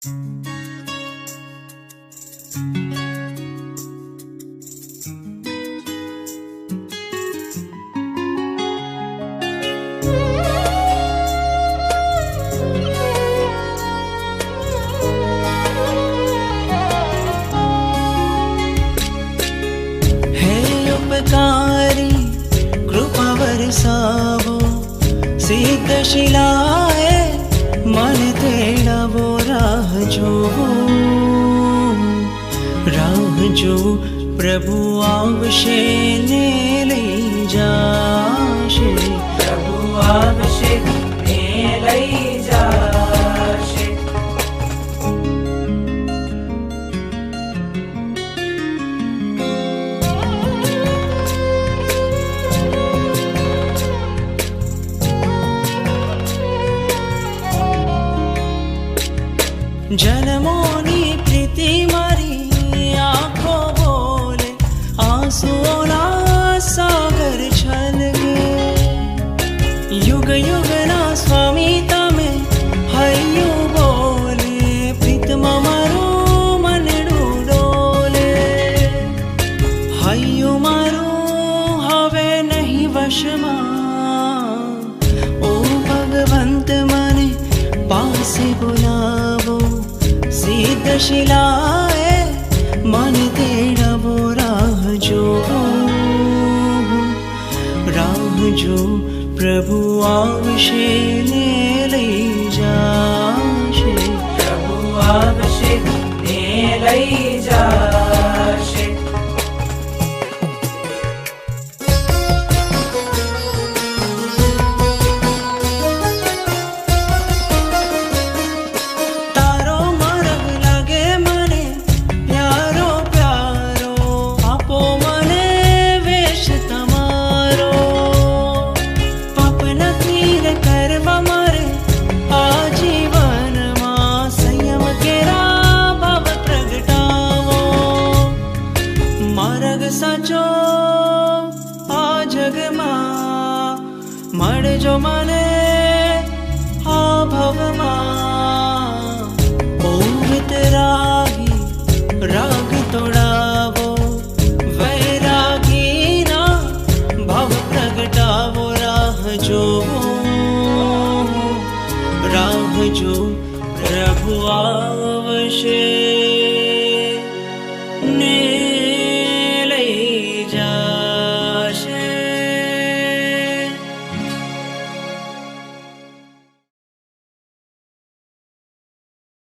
उपकारी कृपा बरसावो, सिद्ध शिलाए मन तेड़ावो, राह जो प्रभु आवशे ने लई जाशे, प्रभु आवशे ने लई जाशे। जन्मोनी प्रीति मारी आँखों बोले, आंसुओं ना सागर छलके, युग युग ना स्वामी तमे हय्यू बोले, प्रीतम मारू मनडू डोले, हय्यू मारू हवे नहीं वशमा, ओ भगवंत मने पासे बुलावो, सिद्ध शिलाए मन तेड़ावो, राह जो प्रभु आवशे ने लई जाशे, प्रभु आवशे ने लई जाशे। साचो आ जगमा मळजो मने आ भवमा, ओ वितरागी राग तोड़ावो, वैरागी ना भव प्रगटावो, राह जो प्रभु आवशे